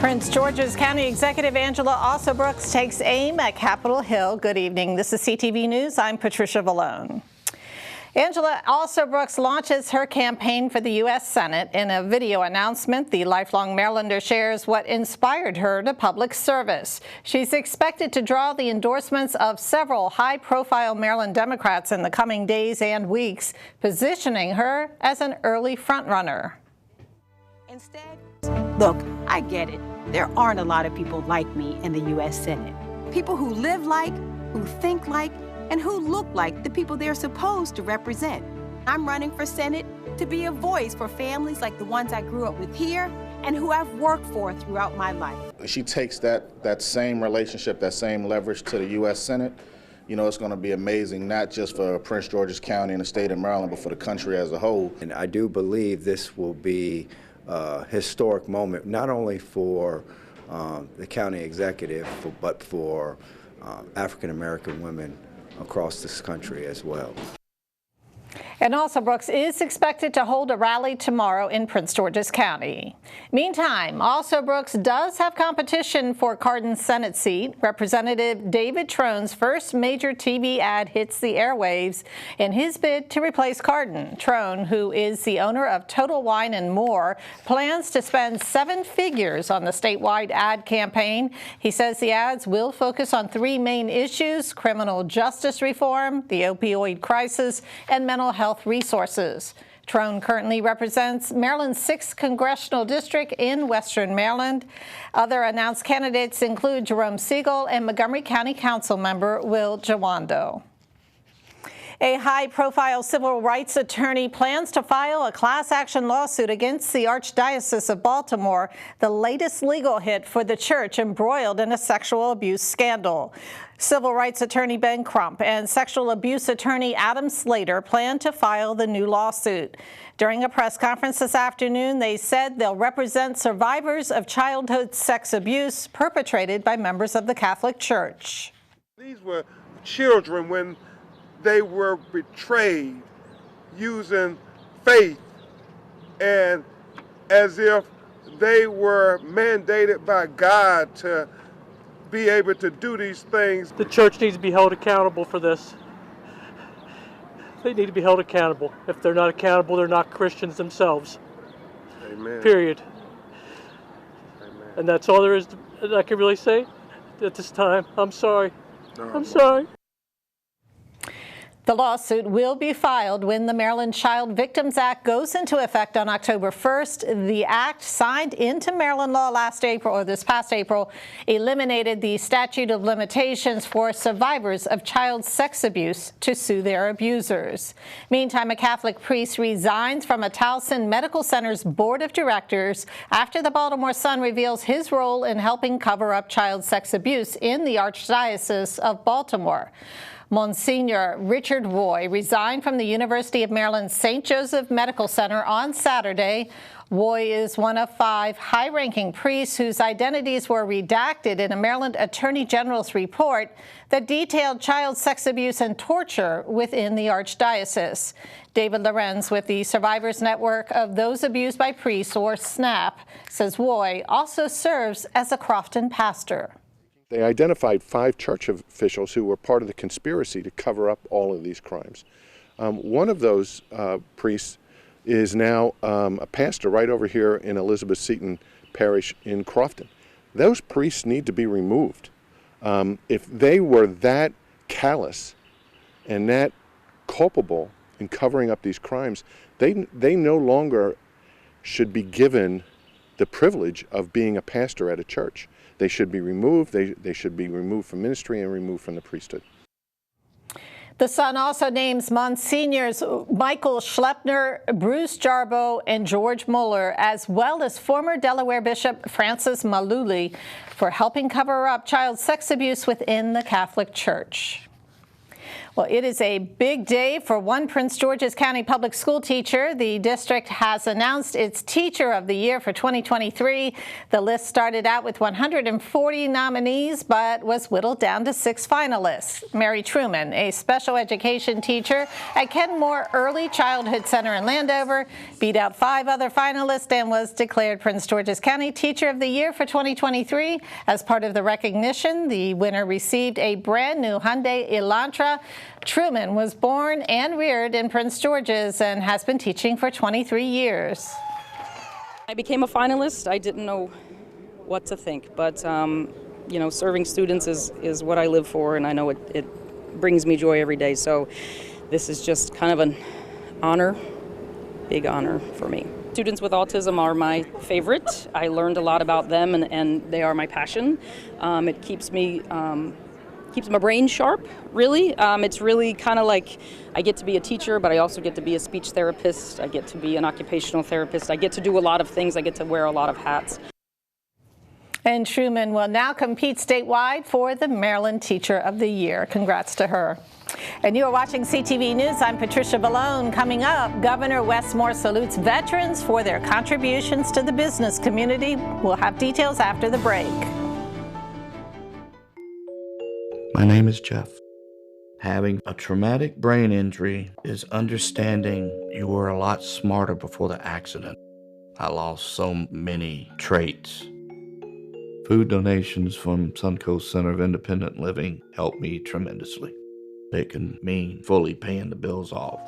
Prince George's County Executive Angela Alsobrooks takes aim at Capitol Hill. Good evening. This is CTV News. I'm Patricia Vallone. Angela Alsobrooks launches her campaign for the U.S. Senate. In a video announcement, the lifelong Marylander shares what inspired her to public service. She's expected to draw the endorsements of several high-profile Maryland Democrats in the coming days and weeks, positioning her as an early frontrunner. Instead, look, I get it. There aren't a lot of people like me in the U.S. Senate. People who live like, who think like, and who look like the people they're supposed to represent. I'm running for Senate to be a voice for families like the ones I grew up with here and who I've worked for throughout my life. She takes that same relationship, that same leverage to the U.S. Senate. You know, it's going to be amazing, not just for Prince George's County and the state of Maryland, but for the country as a whole. And I do believe this will be a historic moment, not only for the county executive, but for African-American women across this country as well. And Alsobrooks is expected to hold a rally tomorrow in Prince George's County. Meantime, Alsobrooks does have competition for Cardin's Senate seat. Representative David Trone's first major TV ad hits the airwaves in his bid to replace Cardin. Trone, who is the owner of Total Wine and More, plans to spend 7 figures on the statewide ad campaign. He says the ads will focus on 3 main issues: criminal justice reform, the opioid crisis, and mental health resources. Trone currently represents Maryland's 6th congressional district in Western Maryland. Other announced candidates include Jerome Siegel and Montgomery County Council member Will Jawando. A high-profile civil rights attorney plans to file a class action lawsuit against the Archdiocese of Baltimore, the latest legal hit for the church embroiled in a sexual abuse scandal. Civil rights attorney Ben Crump and sexual abuse attorney Adam Slater plan to file the new lawsuit. During a press conference this afternoon, they said they'll represent survivors of childhood sex abuse perpetrated by members of the Catholic Church. These were children when they were betrayed using faith and as if they were mandated by God to be able to do these things. The church needs to be held accountable for this. They need to be held accountable. If they're not accountable, they're not Christians themselves. Amen. Period. Amen. And that's all there is that I can really say at this time. I'm sorry. No, I'm sorry. The lawsuit will be filed when the Maryland Child Victims Act goes into effect on October 1st. The act, signed into Maryland law this past April, eliminated the statute of limitations for survivors of child sex abuse to sue their abusers. Meantime, a Catholic priest resigns from a Towson Medical Center's board of directors after the Baltimore Sun reveals his role in helping cover up child sex abuse in the Archdiocese of Baltimore. Monsignor Richard Roy resigned from the University of Maryland's St. Joseph Medical Center on Saturday. Roy is one of 5 high-ranking priests whose identities were redacted in a Maryland Attorney General's report that detailed child sex abuse and torture within the Archdiocese. David Lorenz with the Survivors Network of Those Abused by Priests, or SNAP, says Roy also serves as a Crofton pastor. They identified 5 church officials who were part of the conspiracy to cover up all of these crimes. One of those priests is now a pastor right over here in Elizabeth Seton Parish in Crofton. Those priests need to be removed. If they were that callous and that culpable in covering up these crimes, they no longer should be given the privilege of being a pastor at a church. They should be removed. They should be removed from ministry and removed from the priesthood. The Sun also names Monsignors Michael Schleppner, Bruce Jarboe, and George Mueller, as well as former Delaware Bishop Francis Maluli, for helping cover up child sex abuse within the Catholic Church. Well, it is a big day for one Prince George's County public school teacher. The district has announced its Teacher of the Year for 2023. The list started out with 140 nominees, but was whittled down to 6 finalists. Mary Truman, a special education teacher at Kenmore Early Childhood Center in Landover, beat out 5 other finalists and was declared Prince George's County Teacher of the Year for 2023. As part of the recognition, the winner received a brand new Hyundai Elantra. Truman was born and reared in Prince George's and has been teaching for 23 years. I became a finalist. I didn't know what to think, but you know, serving students is what I live for, and I know it brings me joy every day. So this is just kind of an honor, big honor for me. Students with autism are my favorite. I learned a lot about them, and they are my passion. It keeps my brain sharp, really. It's really kind of like I get to be a teacher, but I also get to be a speech therapist. I get to be an occupational therapist. I get to do a lot of things. I get to wear a lot of hats. And Truman will now compete statewide for the Maryland Teacher of the Year. Congrats to her. And you are watching CTV News. I'm Patricia Ballone. Coming up, Governor Wes Moore salutes veterans for their contributions to the business community. We'll have details after the break. My name is Jeff. Having a traumatic brain injury is understanding you were a lot smarter before the accident. I lost so many traits. Food donations from Suncoast Center of Independent Living helped me tremendously. It can mean fully paying the bills off.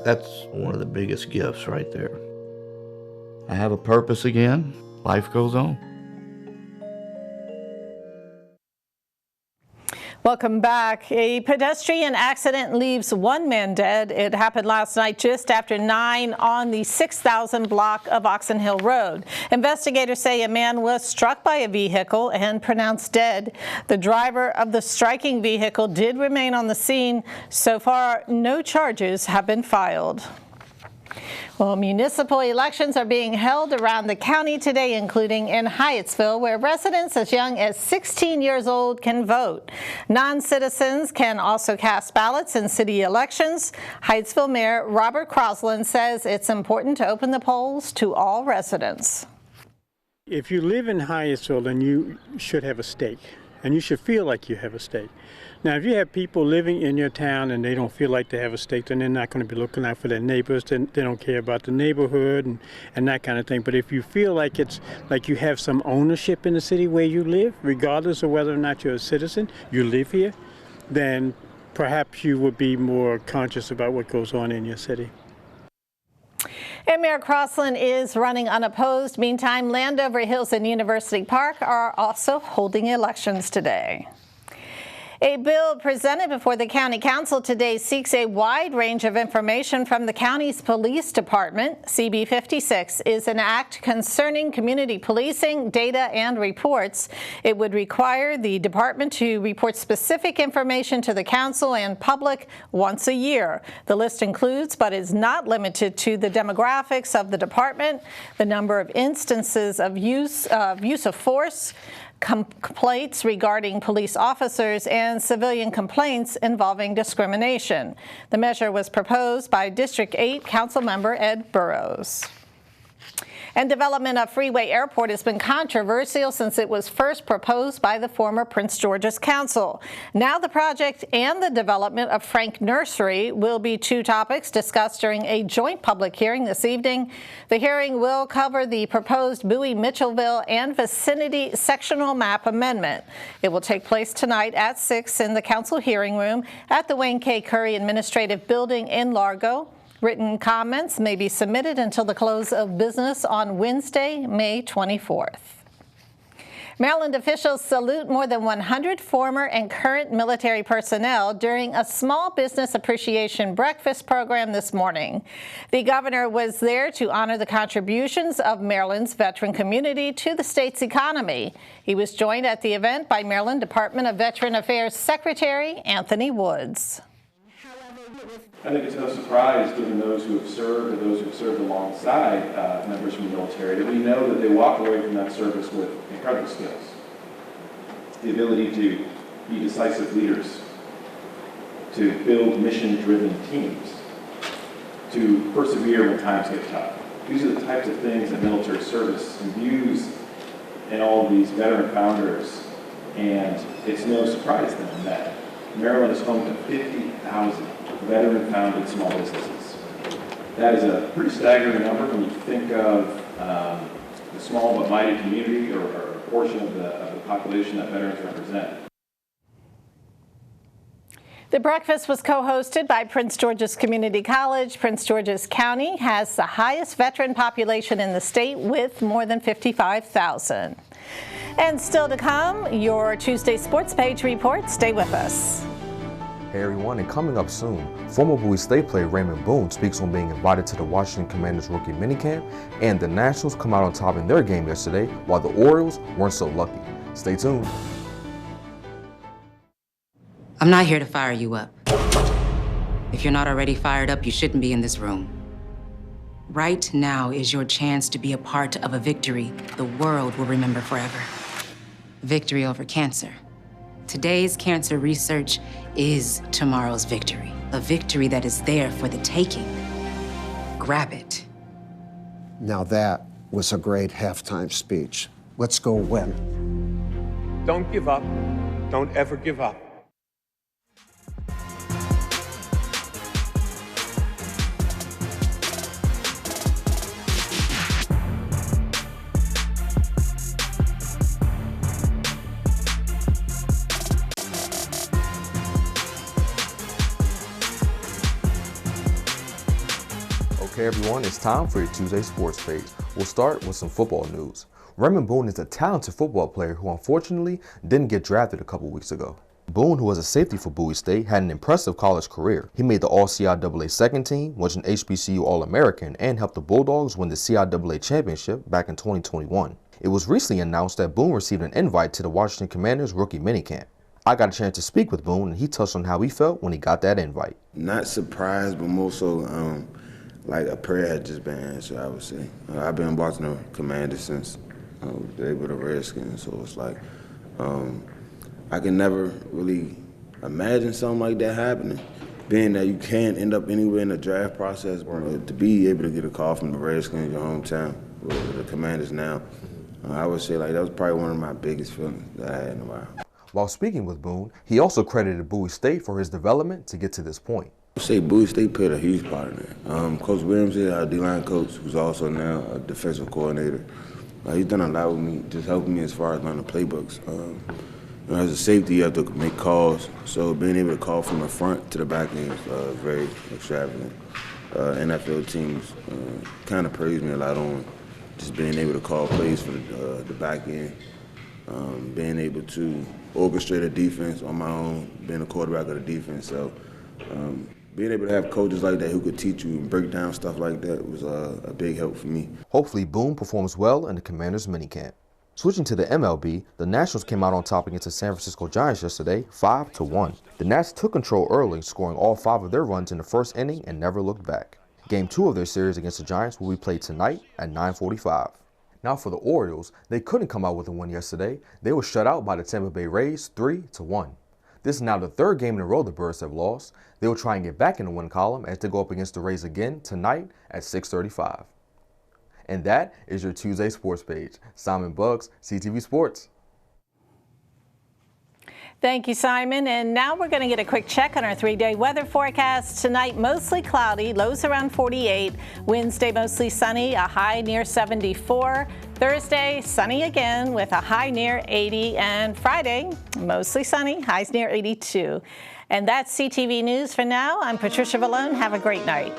That's one of the biggest gifts right there. I have a purpose again. Life goes on. Welcome back. A pedestrian accident leaves 1 man dead. It happened last night just after 9 on the 6,000 block of Oxon Hill Road. Investigators say a man was struck by a vehicle and pronounced dead. The driver of the striking vehicle did remain on the scene. So far, no charges have been filed. Well, municipal elections are being held around the county today, including in Hyattsville, where residents as young as 16 years old can vote. Non-citizens can also cast ballots in city elections. Hyattsville Mayor Robert Crosland says it's important to open the polls to all residents. If you live in Hyattsville, then you should have a stake, and you should feel like you have a stake. Now, if you have people living in your town and they don't feel like they have a stake, then they're not going to be looking out for their neighbors. They don't care about the neighborhood and that kind of thing. But if you feel like it's like you have some ownership in the city where you live, regardless of whether or not you're a citizen, you live here, then perhaps you would be more conscious about what goes on in your city. And Mayor Crosland is running unopposed. Meantime, Landover Hills and University Park are also holding elections today. A bill presented before the County Council today seeks a wide range of information from the county's police department. CB 56 is an act concerning community policing, data, and reports. It would require the department to report specific information to the council and public once a year. The list includes, but is not limited to, the demographics of the department, the number of instances of use of force, complaints regarding police officers, and civilian complaints involving discrimination. The measure was proposed by District 8 Councilmember Ed Burrows. And development of Freeway Airport has been controversial since it was first proposed by the former Prince George's Council. Now the project and the development of Frank Nursery will be 2 topics discussed during a joint public hearing this evening. The hearing will cover the proposed Bowie-Mitchellville and vicinity sectional map amendment. It will take place tonight at 6 in the council hearing room at the Wayne K. Curry Administrative Building in Largo. Written comments may be submitted until the close of business on Wednesday, May 24th. Maryland officials salute more than 100 former and current military personnel during a small business appreciation breakfast program this morning. The governor was there to honor the contributions of Maryland's veteran community to the state's economy. He was joined at the event by Maryland Department of Veteran Affairs Secretary Anthony Woods. I think it's no surprise, given those who have served and those who have served alongside members from the military, that we know that they walk away from that service with incredible skills. The ability to be decisive leaders, to build mission-driven teams, to persevere when times get tough. These are the types of things that military service imbues in all of these veteran founders, and it's no surprise then that Maryland is home to 50,000 veteran-founded small businesses. That is a pretty staggering number when you think of the small but mighty community or a portion of the population that veterans represent. The breakfast was co-hosted by Prince George's Community College. Prince George's County has the highest veteran population in the state with more than 55,000. And still to come, your Tuesday Sports Page report. Stay with us. Hey everyone, and coming up soon, former Bowie State player Raymond Boone speaks on being invited to the Washington Commanders rookie minicamp, and the Nationals come out on top in their game yesterday, while the Orioles weren't so lucky. Stay tuned. I'm not here to fire you up. If you're not already fired up, you shouldn't be in this room. Right now is your chance to be a part of a victory the world will remember forever. Victory over cancer. Today's cancer research is tomorrow's victory. A victory that is there for the taking. Grab it. Now that was a great halftime speech. Let's go win. Don't give up. Don't ever give up. Okay everyone, it's time for your Tuesday Sports Page. We'll start with some football news. Raymond Boone is a talented football player who unfortunately didn't get drafted a couple weeks ago. Boone, who was a safety for Bowie State, had an impressive college career. He made the All-CIAA second team, was an HBCU All-American, and helped the Bulldogs win the CIAA championship back in 2021. It was recently announced that Boone received an invite to the Washington Commanders rookie minicamp. I got a chance to speak with Boone, and he touched on how he felt when he got that invite. Not surprised, but more so like a prayer had just been answered, I would say. I've been watching the Commanders since they were the Redskins, so it's like I can never really imagine something like that happening. Being that you can't end up anywhere in the draft process, but to be able to get a call from the Redskins, your hometown, or the Commanders now, I would say like that was probably one of my biggest feelings that I had in a while. While speaking with Boone, he also credited Bowie State for his development to get to this point. I would say Bowie State played a huge part in it. Coach Williams is our D-line coach, who's also now a defensive coordinator. He's done a lot with me, just helping me as far as learning the playbooks. As a safety, you have to make calls, so being able to call from the front to the back end is very extravagant. NFL teams kind of praise me a lot on just being able to call plays for the back end, being able to orchestrate a defense on my own, being a quarterback of the defense. So being able to have coaches like that who could teach you and break down stuff like that was a big help for me. Hopefully Boone performs well in the Commanders minicamp. Switching to the MLB, the Nationals came out on top against the San Francisco Giants yesterday, 5-1. The Nats took control early, scoring all 5 of their runs in the first inning and never looked back. Game 2 of their series against the Giants will be played tonight at 9:45. Now for the Orioles, they couldn't come out with a win yesterday. They were shut out by the Tampa Bay Rays 3-1. This is now the 3rd game in a row the Birds have lost. They will try and get back in the win column as they go up against the Rays again tonight at 6:35. And that is your Tuesday Sports Page. Simon Buggs, CTV Sports. Thank you, Simon. And now we're going to get a quick check on our 3-day weather forecast. Tonight, mostly cloudy, lows around 48. Wednesday, mostly sunny, a high near 74. Thursday, sunny again with a high near 80. And Friday, mostly sunny, highs near 82. And that's CTV News for now. I'm Patricia Vallone. Have a great night.